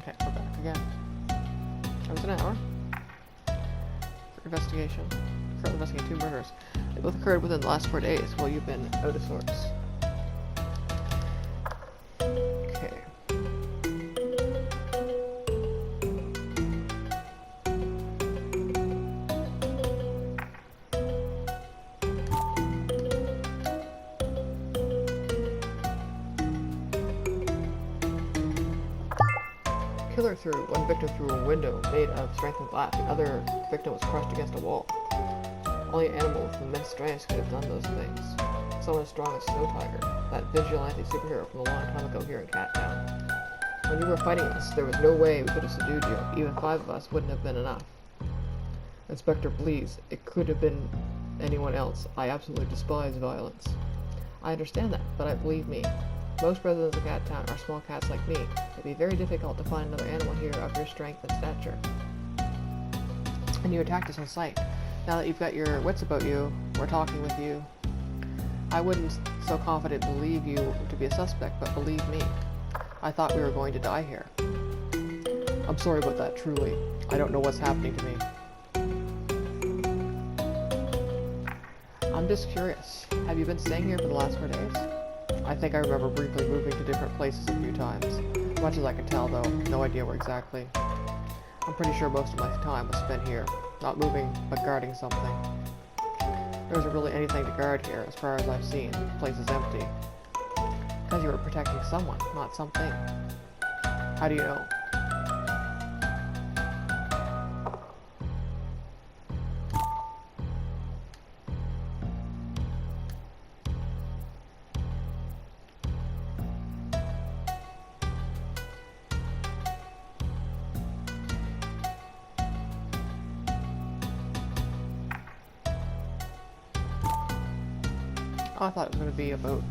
Okay, we're back again. That was an hour. For investigation. Currently investigating 2 murders. They both occurred within the last 4 days while you've been out of sorts. Okay. Killer threw one victim through a window made of strengthened glass. The other victim was crushed against a wall. Only an animal with immense strength could have done those things. Someone as strong as Snow Tiger, that vigilante superhero from a long time ago here in Cat Town. When you were fighting us, there was no way we could have subdued you. Even 5 of us wouldn't have been enough. Inspector, please, it could have been anyone else. I absolutely despise violence. I understand that, but believe me, most residents of Cat Town are small cats like me. It'd be very difficult to find another animal here of your strength and stature. And you attacked us on sight. Now that you've got your wits about you, we're talking with you. I wouldn't so confident believe you to be a suspect, but believe me, I thought we were going to die here. I'm sorry about that, truly. I don't know what's happening to me. I'm just curious. Have you been staying here for the last 4 days? I think I remember briefly moving to different places a few times. Much as I can tell, though, no idea where exactly. I'm pretty sure most of my time was spent here. Not moving, but guarding something. There isn't really anything to guard here, as far as I've seen. The place is empty. Because you were protecting someone, not something. How do you know? I thought it was going to be about,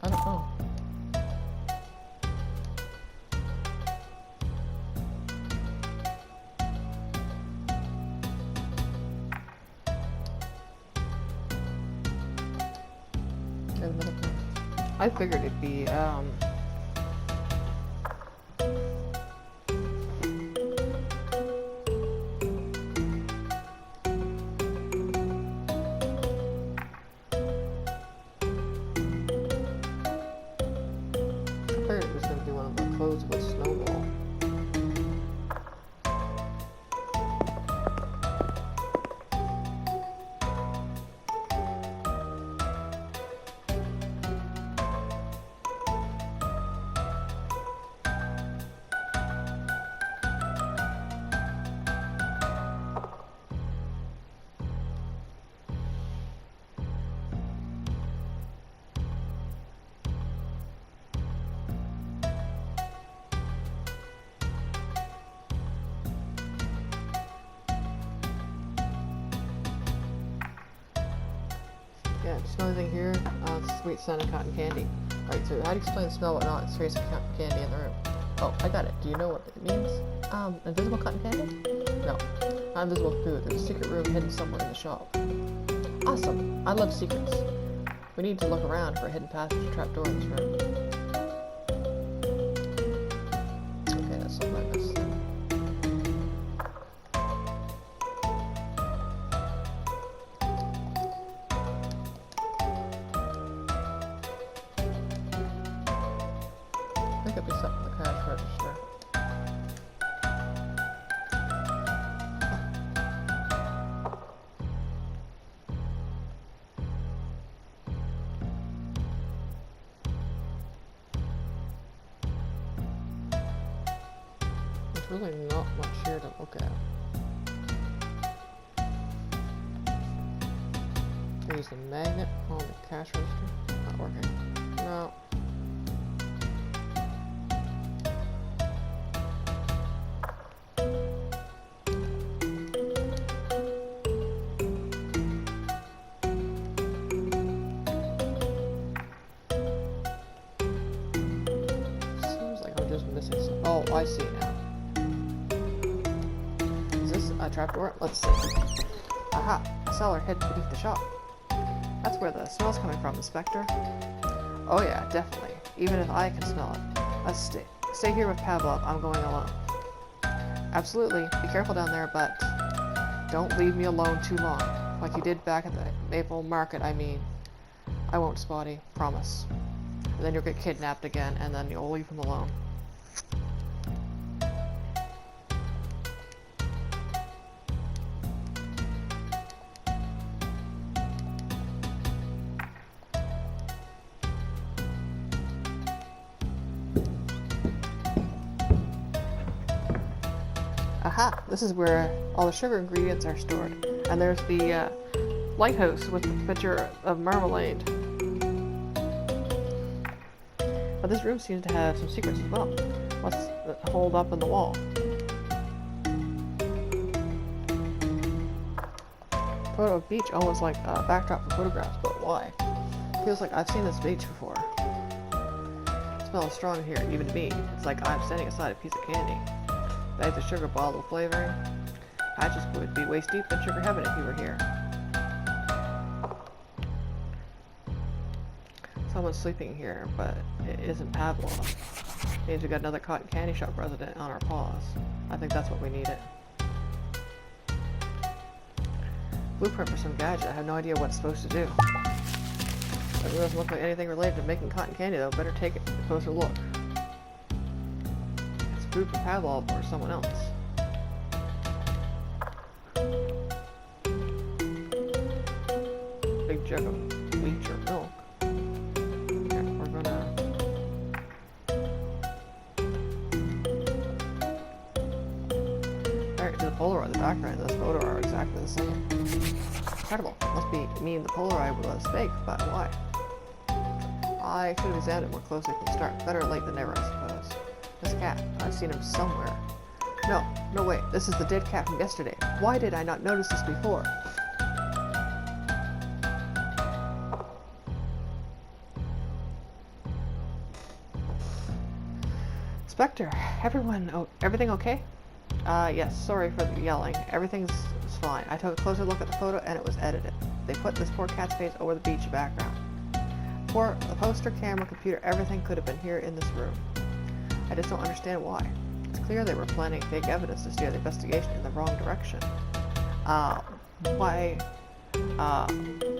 I don't know. I don't know. I figured it'd be, it was going to be one of the clothes with Snowball. Yeah, just another thing here, sweet scent of cotton candy. Alright, so how do you explain the smell but not the trace of cotton candy in the room? Oh, I got it. Do you know what it means? Invisible cotton candy? No. Not invisible food. There's a secret room hidden somewhere in the shop. Awesome. I love secrets. We need to look around for a hidden passage or trapdoor in this room. Okay, that's something like this then. I think it'd be something in the cash register. really not much here to look at. Use the magnet on the cash register. Not working. No. Seems like I'm just missing some. Oh, I see now. Is this a trapdoor? Let's see. Aha! A cellar hid beneath the shop. That's where the smell's coming from, Inspector. Oh yeah, definitely. Even if I can smell it. Let's stay here with Pavlov. I'm going alone. Absolutely. Be careful down there, but don't leave me alone too long. Like you did back at the Maple Market, I mean. I won't, Spotty. Promise. And then you'll get kidnapped again, and then you'll leave him alone. Aha! This is where all the sugar ingredients are stored. And there's the lighthouse with the pitcher of marmalade. But this room seems to have some secrets as well. What's holed up in the wall? Photo of beach, almost like a backdrop for photographs, but why? Feels like I've seen this beach before. It smells strong here, even to me. It's like I'm standing aside a piece of candy. Bags of sugar bottled with flavoring. Patches would be waist deep in sugar heaven if you were here. Someone's sleeping here, but it isn't Pavlov. Means we got another cotton candy shop resident on our paws. I think that's what we needed. Blueprint for some gadget. I have no idea what it's supposed to do. It doesn't look like anything related to making cotton candy though. Better take a closer look. It's food for Pavlov or someone else. Big jug of bleach or milk. Okay, we're gonna... Alright, the Polaroid, the background of this photo are exactly the same. Incredible. Must mean the Polaroid was fake, but why? I should have examined it more closely from the start. Better late than never, I suppose. This cat, I've seen him somewhere. No wait, this is the dead cat from yesterday. Why did I not notice this before? Spectre, everything okay? Yes, sorry for the yelling. Everything's fine. I took a closer look at the photo and it was edited. They put this poor cat's face over the beach background. The poster, camera, computer, everything could have been here in this room. I just don't understand why. It's clear they were planning fake evidence to steer the investigation in the wrong direction.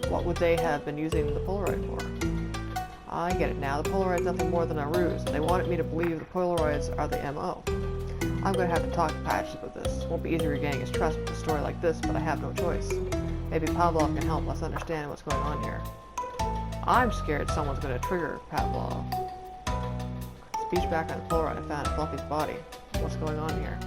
What would they have been using the Polaroid for? I get it now. The Polaroid's nothing more than a ruse. They wanted me to believe the Polaroids are the MO. I'm going to have to talk to Patches about this. Won't be easy regaining his trust with a story like this, but I have no choice. Maybe Pavlov can help us understand what's going on here. I'm scared someone's going to trigger Pavlov. Speech back on the Polaroid I found at Fluffy's body. What's going on here?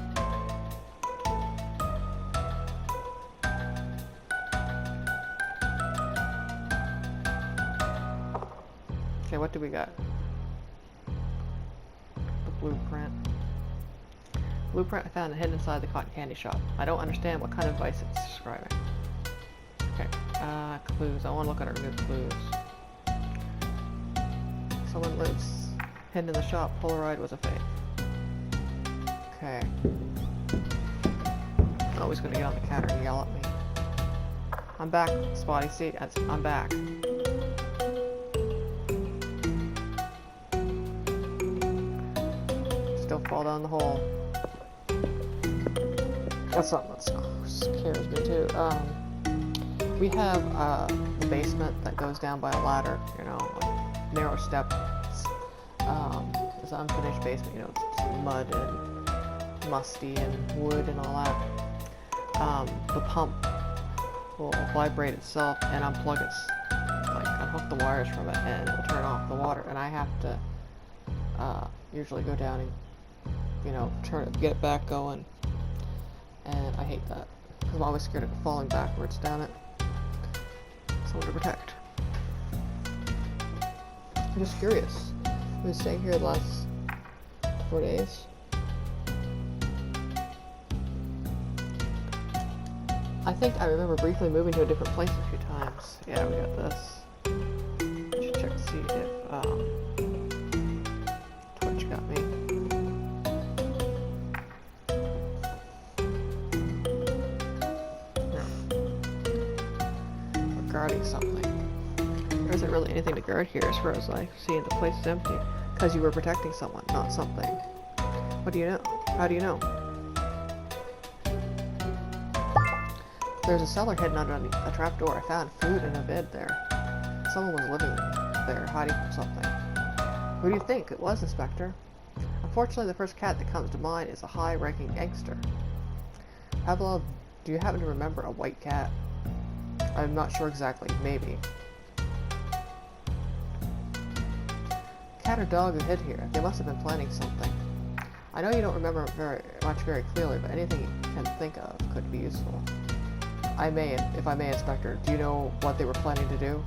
Okay, what do we got? The blueprint. Blueprint I found hidden inside the cotton candy shop. I don't understand what kind of device it's describing. Okay, clues. I want to look at our new clues. Someone lives hidden in the shop. Polaroid was a fake. Okay. Oh, he's gonna get on the counter and yell at me. I'm back, Spotty. See, I'm back. Still fall down the hole. That's something that scares me too. We have the basement that goes down by a ladder, you know, like narrow steps. It's an unfinished basement, you know, it's mud and musty and wood and all that. The pump will vibrate itself and unplug it, like unhook the wires from it, and it will turn off the water. And I have to usually go down and you know, get it back going. And I hate that, because I'm always scared of falling backwards down it. Someone to protect. I'm just curious. I've been staying here the last 4 days. I think I remember briefly moving to a different place a few times. Yeah, we got this. Just check to see if Twitch got me. No. We're guarding something. There isn't really anything to guard here as far as I see. The place is empty. Because you were protecting someone, not something. What do you know? How do you know? There's a cellar hidden under a trapdoor. I found food in a bed there. Someone was living there, hiding from something. Who do you think it was, Inspector? Unfortunately, the first cat that comes to mind is a high-ranking gangster. Pavlov, do you happen to remember a white cat? I'm not sure exactly. Maybe. Cat or dog who hid here. They must have been planning something. I know you don't remember very clearly, but anything you can think of could be useful. If I may, Inspector, do you know what they were planning to do?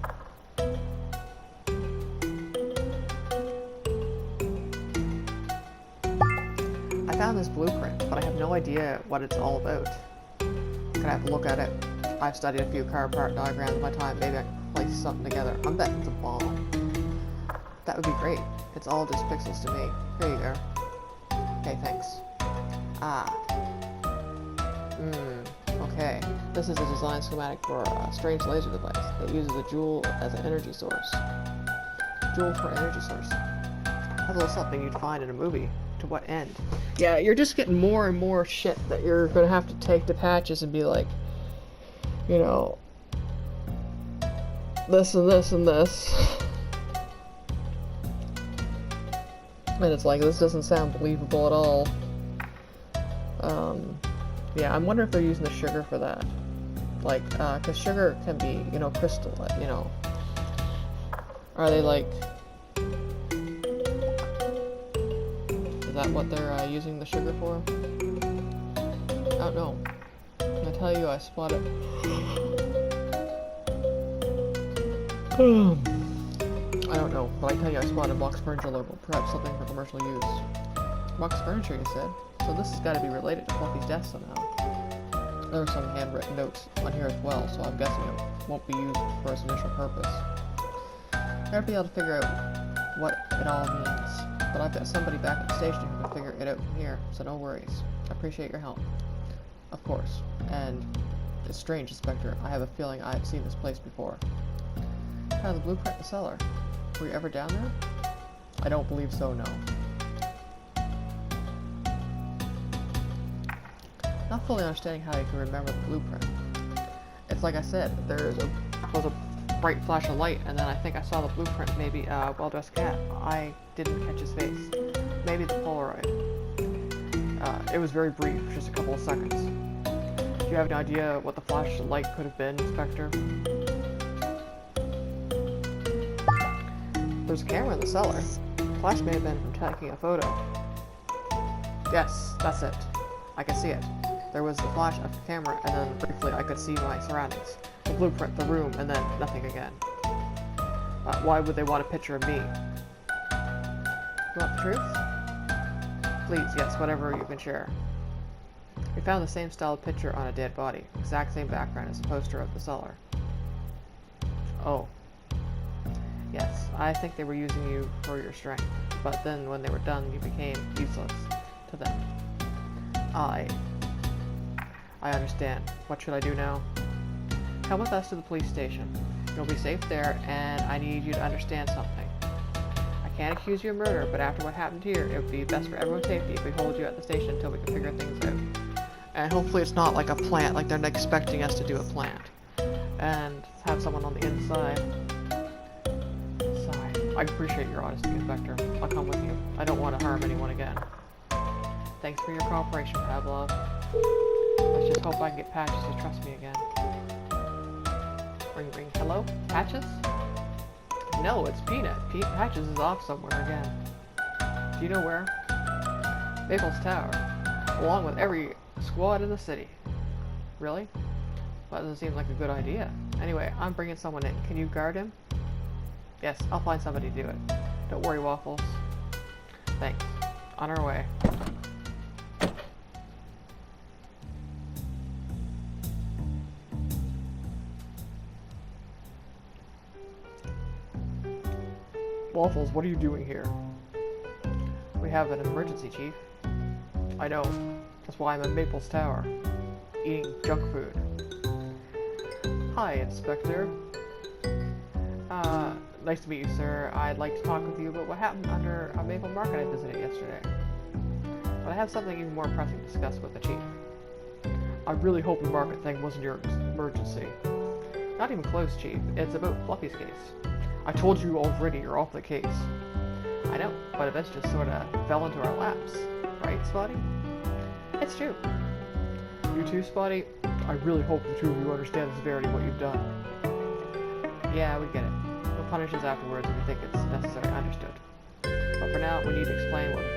I found this blueprint, but I have no idea what it's all about. Can I have a look at it? I've studied a few car part diagrams in my time. Maybe I can place something together. I'm betting it's a bomb. That would be great. It's all just pixels to me. Here you go. Okay, thanks. Okay. This is a design schematic for a strange laser device that uses a jewel as an energy source. Jewel for an energy source. That's a little something you'd find in a movie. To what end? Yeah, you're just getting more and more shit that you're gonna have to take to Patches and be like, you know, this and this and this. And it's like, this doesn't sound believable at all. Yeah, I'm wondering if they're using the sugar for that. Like, cause sugar can be, you know, crystal, you know. Are they like... Is that what they're using the sugar for? I don't know. I tell you, I spotted... I don't know, but I tell you, I spotted a box furniture logo. Perhaps something for commercial use. Box furniture, you said? So this has got to be related to Fluffy's death somehow. There are some handwritten notes on here as well, so I'm guessing it won't be used for its initial purpose. I won't be able to figure out what it all means, but I've got somebody back at the station who can figure it out from here, so no worries. I appreciate your help. Of course. And it's strange, Inspector. I have a feeling I've seen this place before. Kind of the blueprint in the cellar. Were you ever down there? I don't believe so, no. Not fully understanding how you can remember the blueprint. It's like I said, was a bright flash of light, and then I think I saw the blueprint, maybe a well-dressed cat. I didn't catch his face. Maybe the Polaroid. It was very brief, just a couple of seconds. Do you have an idea what the flash of light could have been, Inspector? There's a camera in the cellar. The flash may have been from taking a photo. Yes, that's it. I can see it. There was the flash of the camera, and then briefly I could see my surroundings. The blueprint, the room, and then nothing again. Why would they want a picture of me? You want the truth? Please, yes, whatever you can share. We found the same style of picture on a dead body. Exact same background as the poster of the cellar. Oh. Yes, I think they were using you for your strength, but then when they were done, you became useless to them. I understand. What should I do now? Come with us to the police station. You'll be safe there, and I need you to understand something. I can't accuse you of murder, but after what happened here, it would be best for everyone's safety if we hold you at the station until we can figure things out. And hopefully it's not like a plant, like they're expecting us to do a plant. And have someone on the inside. I appreciate your honesty, Inspector. I'll come with you. I don't want to harm anyone again. Thanks for your cooperation, Pavlov. Let's just hope I can get Patches to trust me again. Ring ring. Hello? Patches? No, it's Peanut. Patches is off somewhere again. Do you know where? Maples Tower, along with every squad in the city. Really? That doesn't seem like a good idea. Anyway, I'm bringing someone in. Can you guard him? Yes, I'll find somebody to do it. Don't worry, Waffles. Thanks. On our way. Waffles, what are you doing here? We have an emergency, Chief. I know. That's why I'm in Maples Tower. Eating junk food. Hi, Inspector. Nice to meet you, sir. I'd like to talk with you about what happened under a Maple Market I visited yesterday. But I have something even more pressing to discuss with the Chief. I really hope the market thing wasn't your emergency. Not even close, Chief. It's about Fluffy's case. I told you already you're off the case. I know, but events just sort of fell into our laps. Right, Spotty? It's true. You too, Spotty? I really hope the two of you understand the severity of what you've done. Yeah, we get it. We'll punish us afterwards if we think it's necessary. Understood. But for now, we need to explain what we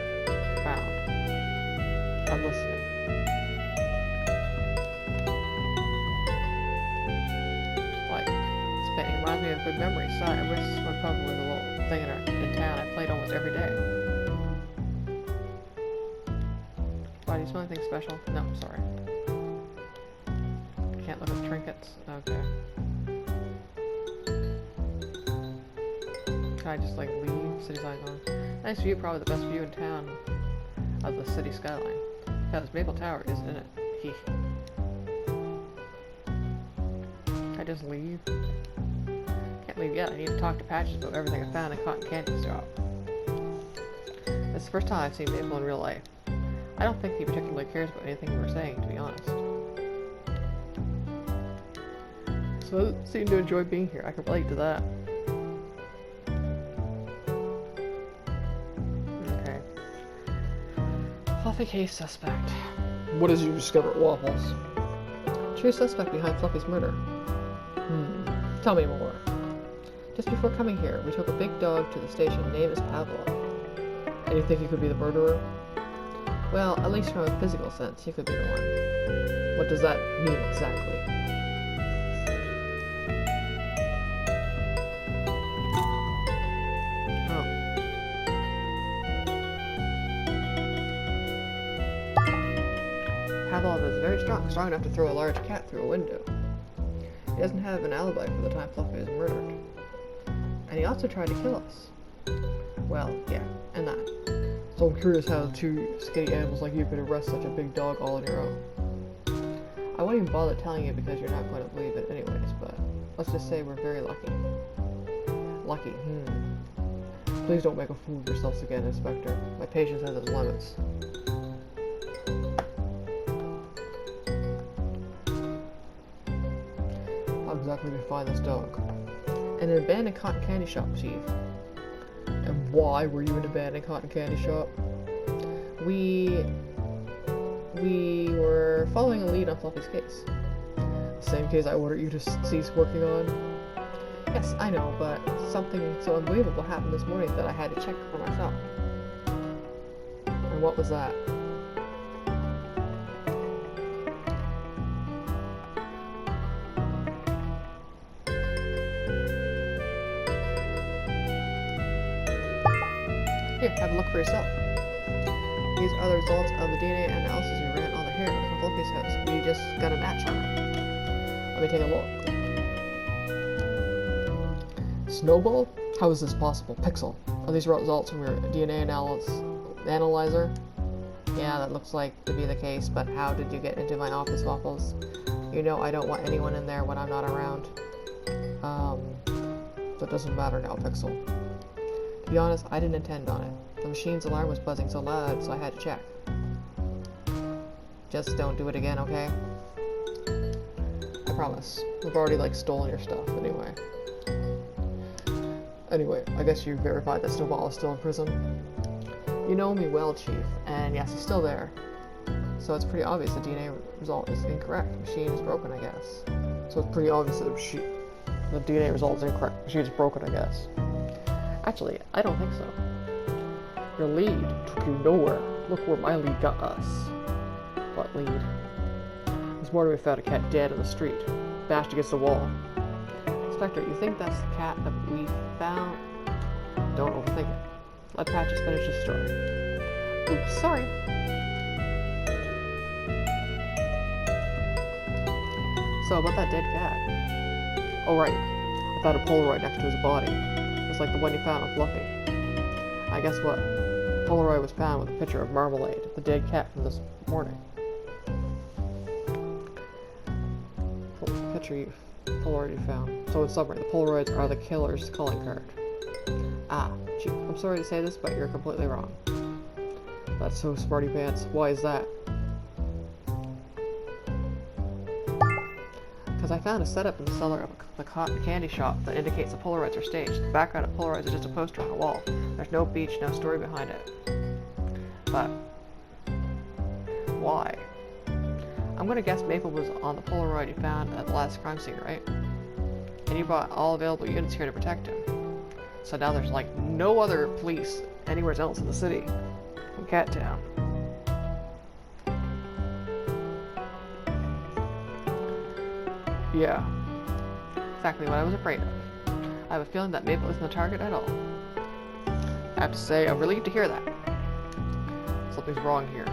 found. I'm listening. Like, this painting reminds me of good memories. Sorry, I wish my puppy was a little thing in town I played almost every day. Why, do you smell anything special? No, I'm sorry. Can't look at trinkets? Okay. Can I just, like, leave? City sign on. Nice view, probably the best view in town of the city skyline. Because Maple Tower isn't in it. Hee. Can I just leave? Can't leave yet. I need to talk to Patches about everything I found in Cotton Candy Shop. It's the first time I've seen Maple in real life. I don't think he particularly cares about anything you were saying, to be honest. So it seemed to enjoy being here. I can relate to that. Okay. Fluffy case suspect. What did you discover at Waffles? True suspect behind Fluffy's murder. Tell me more. Just before coming here, we took a big dog to the station. Name is Pavlov. And you think he could be the murderer? Well, at least from a physical sense, he could be the one. What does that mean exactly? Pavlov is very strong enough to throw a large cat through a window. He doesn't have an alibi for the time Fluffy was murdered. And he also tried to kill us. Well, yeah, and that. So I'm curious how two skinny animals like you could arrest such a big dog all on your own. I won't even bother telling you because you're not going to believe it anyways, but let's just say we're very lucky. Lucky, Please don't make a fool of yourselves again, Inspector. My patience has its limits. How exactly did you find this dog? In an abandoned cotton candy shop, Chief. And why were you in an abandoned cotton candy shop? We were following a lead on Fluffy's case. The same case I ordered you to cease working on? Yes, I know, but something so unbelievable happened this morning that I had to check for myself. And what was that? Here, have a look for yourself. These are the results of the DNA analysis we ran on the hair from Fluffy's house. We just got a match on it. Let me take a look. Snowball? How is this possible? Pixel. Are these results from your DNA analyzer? Yeah, that looks like to be the case, but how did you get into my office, Waffles? You know I don't want anyone in there when I'm not around. So it doesn't matter now, Pixel. To be honest, I didn't intend on it. The machine's alarm was buzzing so loud, so I had to check. Just don't do it again, okay? I promise. We've already, stolen your stuff, anyway. Anyway, I guess you verified that Snowball is still in prison? You know me well, Chief, and yes, he's still there. So it's pretty obvious the DNA result is incorrect. The machine is broken, I guess. So it's pretty obvious that the DNA result is incorrect. The machine is broken, I guess. Actually, I don't think so. Your lead took you nowhere. Look where my lead got us. What lead? This morning we found a cat dead in the street, bashed against the wall. Inspector, you think that's the cat that we found? Don't overthink it. Let Patches finish his story. Oops, sorry. So, about that dead cat. Oh, right. I found a Polaroid next to his body. Just like the one you found on Fluffy. I guess what? Polaroid was found with a picture of Marmalade, the dead cat from this morning. Polaroid you found. So in summary, the Polaroids are the killer's calling card. Ah, Chief, I'm sorry to say this, but you're completely wrong. That's so smarty pants. Why is that? Because I found a setup in the cellar of the candy shop that indicates the Polaroids are staged. The background of Polaroids is just a poster on a wall. There's no beach, no story behind it. But why? I'm gonna guess Maple was on the Polaroid you found at the last crime scene, right? And you brought all available units here to protect him. So now there's like no other police anywhere else in the city in Cat Town. Yeah, exactly what I was afraid of. I have a feeling that Maple isn't the target at all. I have to say, I'm relieved to hear that. Something's wrong here.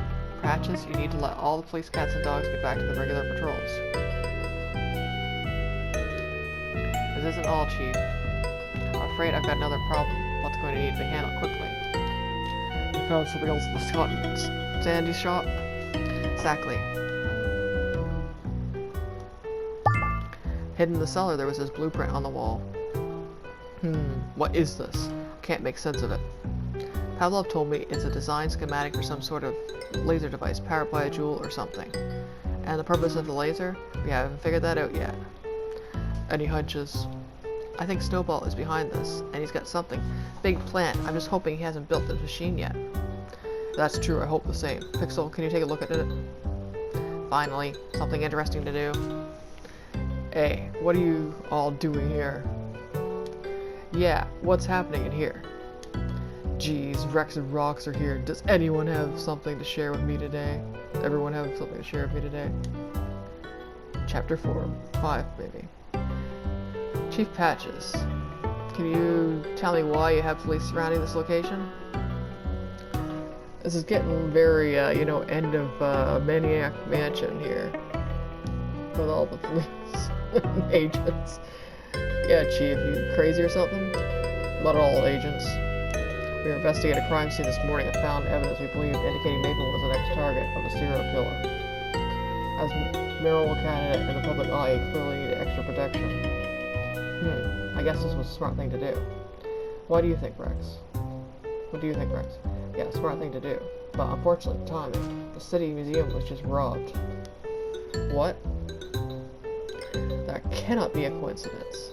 Patches, you need to let all the police cats and dogs get back to their regular patrols. This isn't all, Chief. I'm afraid I've got another problem that's going to need to be handled quickly. You found something else in the Scott and Sandy's shop? Exactly. Hidden in the cellar, there was this blueprint on the wall. What is this? Can't make sense of it. Pavlov told me it's a design schematic for some sort of laser device powered by a jewel or something. And the purpose of the laser? We haven't figured that out yet. Any hunches? I think Snowball is behind this, and he's got something big planned. I'm just hoping he hasn't built this machine yet. If that's true, I hope the same. Pixel, can you take a look at it? Finally, something interesting to do. Hey, what are you all doing here? Yeah, what's happening in here? Geez, Rex and Rox are here. Does anyone have something to share with me today? Everyone have something to share with me today? Chapter 5, maybe. Chief Patches, can you tell me why you have police surrounding this location? This is getting very, end of Maniac Mansion here. With all the police agents. Yeah, Chief, you crazy or something? Not all agents. We were investigating a crime scene this morning and found evidence we believe indicating Maple was the next target of a serial killer. As mayoral candidate in the public eye, he clearly needed extra protection. I guess this was a smart thing to do. What do you think, Rex? What do you think, Rex? Yeah, smart thing to do. But unfortunately, timing. The city museum was just robbed. What? That cannot be a coincidence.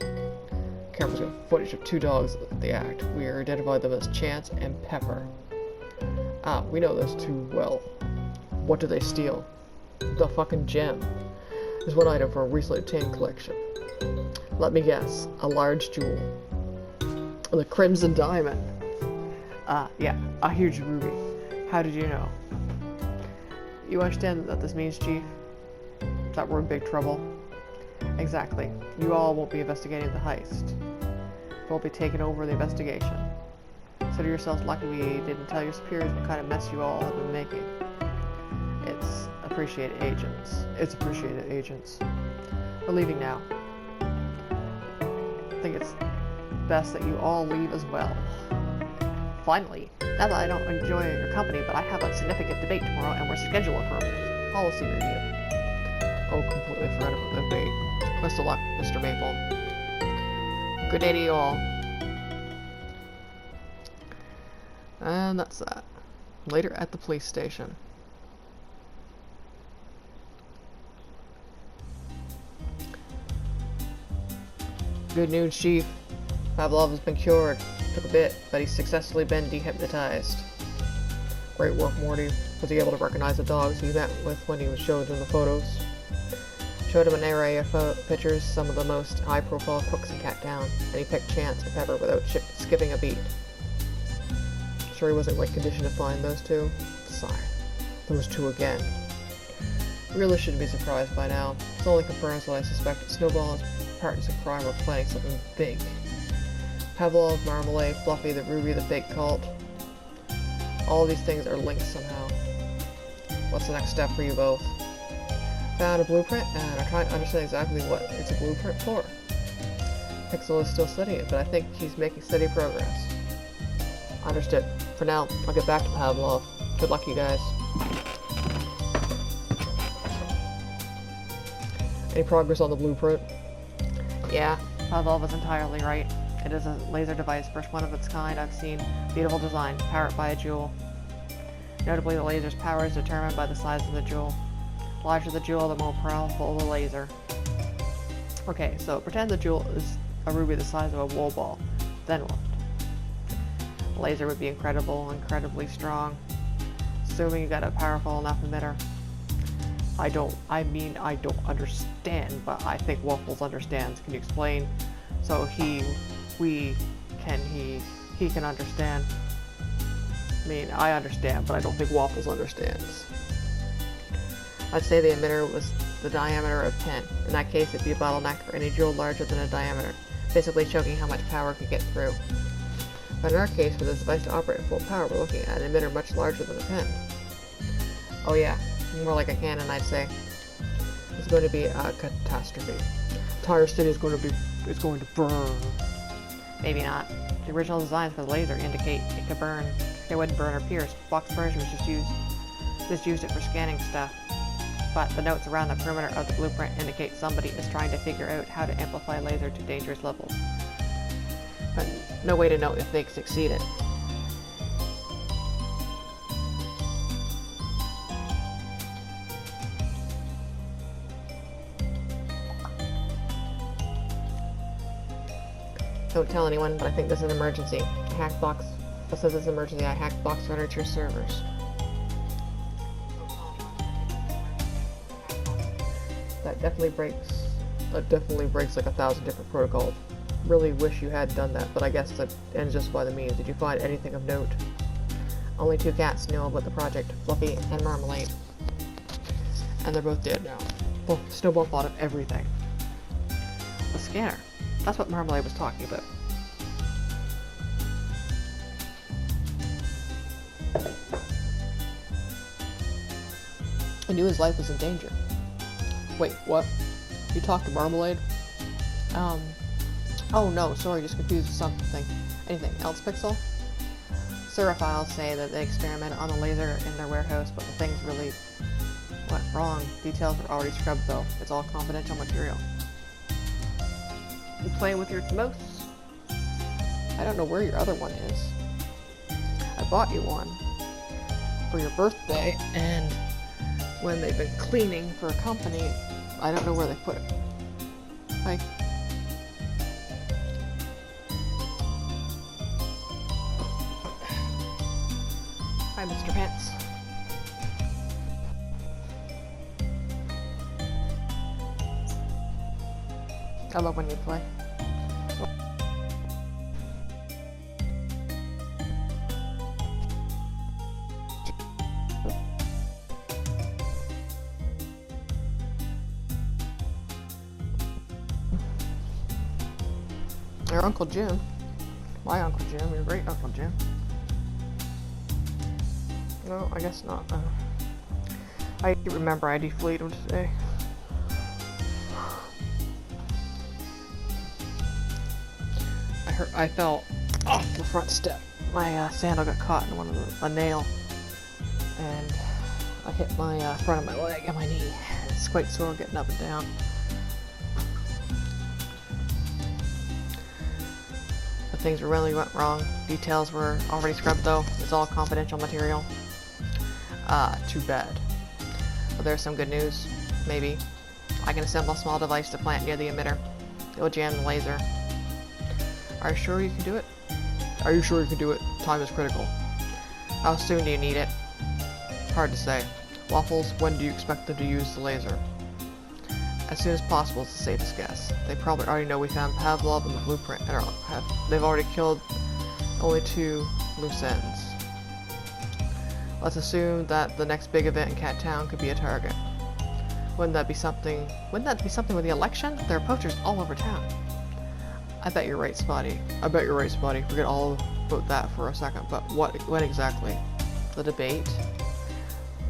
Camera's got footage of two dogs at the act. We identified them as Chance and Pepper. Ah, we know those two well. What did they steal? The fucking gem. There's one item for a recently obtained collection. Let me guess. A large jewel. The Crimson Diamond. Yeah, a huge ruby. How did you know? You understand what this means, Chief? That we're in big trouble? Exactly. You all won't be investigating the heist. We'll be taking over the investigation. Consider yourselves lucky we didn't tell your superiors what kind of mess you all have been making. It's appreciated, agents. It's appreciated, agents. We're leaving now. I think it's best that you all leave as well. Finally, not that I don't enjoy your company, but I have a significant debate tomorrow and we're scheduled for a policy review. Oh, completely forgot about the debate. Best of luck, Mr. Maple. Good day to you all. And that's that. Later at the police station. Good news, Chief. Pavlov has been cured. Took a bit, but he's successfully been dehypnotized. Great work, Morty. Was he able to recognize the dogs he met with when he was showed him the photos? Showed him an array of pictures, some of the most high-profile cooks in Cat Town, and he picked Chance and Pepper without skipping a beat. sure he wasn't quite conditioned to find those two. Sigh. Those two again. Really shouldn't be surprised by now. This only confirms what I suspected. Snowball and his partners in crime were planning something big. Pavlov, Marmalade, Fluffy, the Ruby, the fake cult. All these things are linked somehow. What's the next step for you both? Found a blueprint, and I'm trying to understand exactly what it's a blueprint for. Pixel is still studying it, but I think he's making steady progress. Understood. For now, I'll get back to Pavlov. Good luck, you guys. Any progress on the blueprint? Yeah, Pavlov was entirely right. It is a laser device, first one of its kind I've seen. Beautiful design, powered by a jewel. Notably, the laser's power is determined by the size of the jewel. The larger the jewel, the more powerful the laser. Okay, so pretend the jewel is a ruby the size of a wool ball. Then what? The laser would be incredibly strong. Assuming you got a powerful enough emitter. I don't understand, but I think Waffles understands. Can you explain? So he can understand. I mean, I understand, but I don't think Waffles understands. I'd say the emitter was the diameter of 10. In that case, it'd be a bottleneck for any jewel larger than a diameter, basically choking how much power could get through. But in our case, for this device to operate at full power, we're looking at an emitter much larger than a pen. Oh yeah, more like a cannon, I'd say. It's going to be a catastrophe. Entire city is going to burn. Maybe not. The original designs for the laser indicate it could burn. It wouldn't burn or pierce. Box version was just used it for scanning stuff. But the notes around the perimeter of the blueprint indicate somebody is trying to figure out how to amplify laser to dangerous levels. But no way to know if they succeeded. Don't tell anyone, but I think this is an emergency. This says it's an emergency. I hacked Box Furniture servers. That definitely breaks like 1,000 different protocols. Really wish you had done that, but I guess that ends just by the means. Did you find anything of note? Only 2 cats know about the project, Fluffy and Marmalade. And they're both dead now. Well, Snowball thought of everything. The scanner. That's what Marmalade was talking about. I knew his life was in danger. Wait, what? You talked to Marmalade? Oh no, sorry, just confused with something. Anything else, Pixel? Seraphiles say that they experimented on the laser in their warehouse, but the things really went wrong. Details are already scrubbed though. It's all confidential material. You playing with your mouse? I don't know where your other one is. I bought you one for your birthday, and when they've been cleaning for a company, I don't know where they put it. Hi. Hi, Mr. Pants. I love when you play. Your Uncle Jim. My Uncle Jim, your great Uncle Jim. No, I guess not. I remember I defleeted him today. I fell off the front step. My sandal got caught in a nail, and I hit my front of my leg and my knee. It's quite sore getting up and down. But things really went wrong. Details were already scrubbed though. It's all confidential material. Too bad. But there's some good news. Maybe. I can assemble a small device to plant near the emitter. It will jam the laser. Are you sure you can do it? Are you sure you can do it? Time is critical. How soon do you need it? Hard to say. Waffles, when do you expect them to use the laser? As soon as possible is the safest guess. They probably already know we found Pavlov in the blueprint and they've already killed only 2 loose ends. Let's assume that the next big event in Cat Town could be a target. Wouldn't that be something with the election? There are posters all over town. I bet you're right, Spotty. Forget all about that for a second. But when exactly? The debate?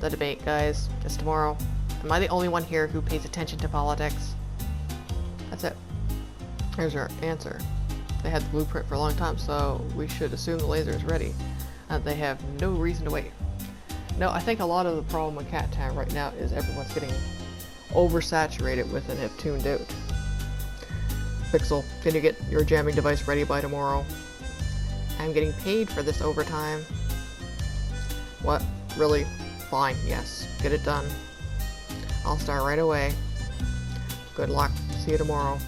The debate, guys. It's tomorrow. Am I the only one here who pays attention to politics? That's it. Here's your answer. They had the blueprint for a long time, so we should assume the laser is ready. And they have no reason to wait. No, I think a lot of the problem with Cat Town right now is everyone's getting oversaturated with and have tuned out. Pixel, can you get your jamming device ready by tomorrow? I'm getting paid for this overtime. What? Really? Fine, yes. Get it done. I'll start right away. Good luck. See you tomorrow.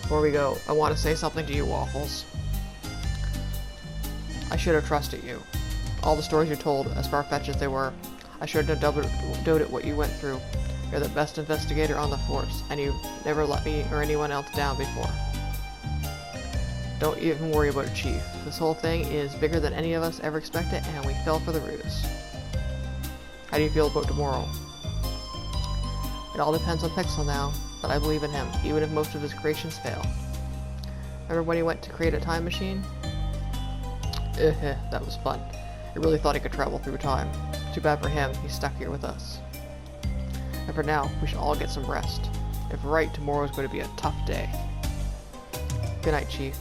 Before we go, I want to say something to you, Waffles. I should have trusted you. All the stories you told, as far-fetched as they were, I should have doubted what you went through. You're the best investigator on the force, and you've never let me or anyone else down before. Don't even worry about it, Chief. This whole thing is bigger than any of us ever expected, and we fell for the ruse. How do you feel about tomorrow? It all depends on Pixel now, but I believe in him, even if most of his creations fail. Remember when he went to create a time machine? That was fun. He really thought he could travel through time. Too bad for him, he's stuck here with us. And for now, we should all get some rest. If right, tomorrow is going to be a tough day. Good night, Chief.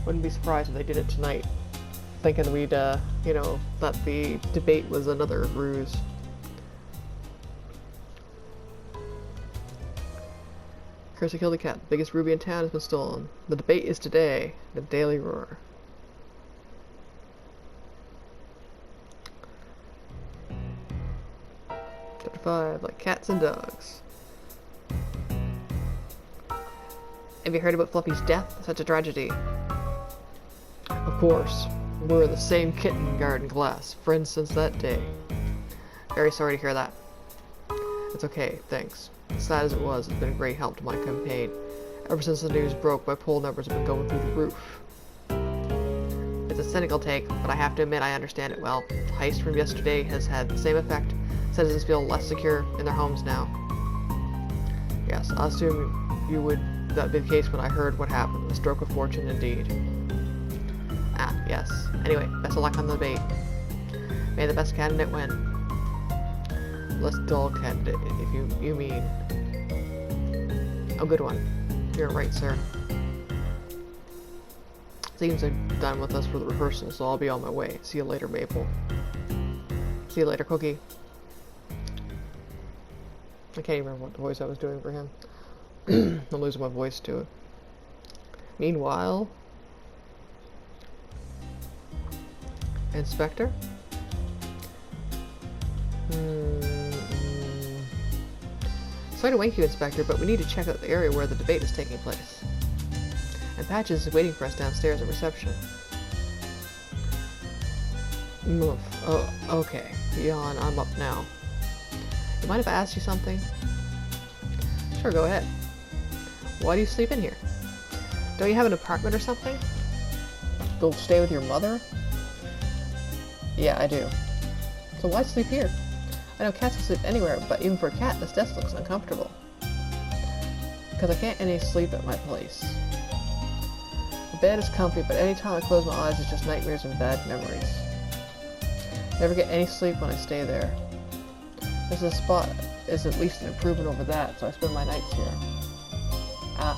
Wouldn't be surprised if they did it tonight. Thinking we'd, you know, that the debate was another ruse. Curse killed the cat. The biggest ruby in town has been stolen. The debate is today. The Daily Roar. Chapter 5. Like cats and dogs. Have you heard about Fluffy's death? Such a tragedy. Of course. We're in the same kitten garden class. Friends since that day. Very sorry to hear that. It's okay, thanks. As sad as it was, it's been a great help to my campaign. Ever since the news broke, my poll numbers have been going through the roof. It's a cynical take, but I have to admit I understand it well. The heist from yesterday has had the same effect. Citizens feel less secure in their homes now. Yes, I assume you would that be the case when I heard what happened. A stroke of fortune indeed. Ah, yes. Anyway, best of luck on the debate. May the best candidate win. Less dull candidate, if you mean. A good one. You're right, sir. Seems I'm done with us for the rehearsal, so I'll be on my way. See you later, Maple. See you later, Cookie. I can't even remember what voice I was doing for him. I'm losing my voice to it. Meanwhile... Inspector? Sorry to wake you, Inspector, but we need to check out the area where the debate is taking place. And Patches is waiting for us downstairs at reception. Move. Oh, okay. Yawn, I'm up now. You mind if I ask you something? Sure, go ahead. Why do you sleep in here? Don't you have an apartment or something? Go stay with your mother? Yeah, I do. So why sleep here? I know cats can sleep anywhere, but even for a cat, this desk looks uncomfortable. Because I can't get any sleep at my place. The bed is comfy, but anytime I close my eyes, it's just nightmares and bad memories. Never get any sleep when I stay there. This is a spot is at least an improvement over that, so I spend my nights here. Ah.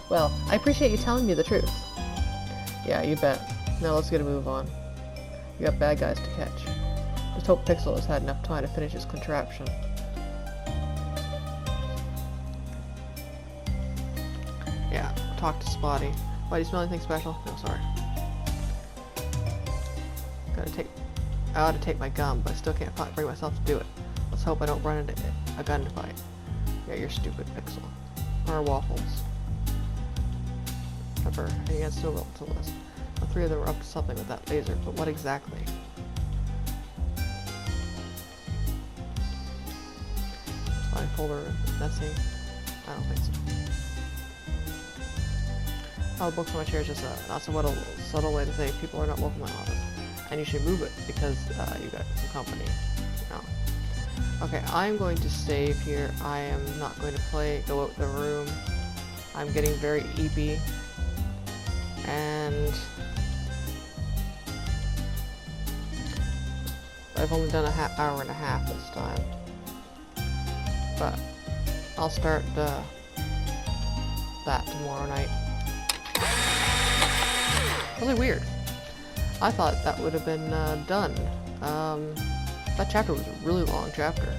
Well, I appreciate you telling me the truth. Yeah, you bet. Now let's get a move on. We got bad guys to catch. Just hope Pixel has had enough time to finish his contraption. Yeah, talk to Spotty. Why, do you smell anything special? No, sorry. I ought to take my gum, but I still can't bring myself to do it. Let's hope I don't run into a gunfight. Yeah, you're stupid, Pixel. Or Waffles. Pepper, and he has no milk to list. The three of them were up to something with that laser, but what exactly? Slide folder messy? I don't think so. Oh, books on my chair is just a not so subtle way to say people are not welcome in my office. And you should move it because you got some company. No. Okay, I'm going to save here. I am not going to go out the room. I'm getting very eepy. And I've only done a hour and a half this time. But I'll start that tomorrow night. Really weird. I thought that would have been done. That chapter was a really long chapter.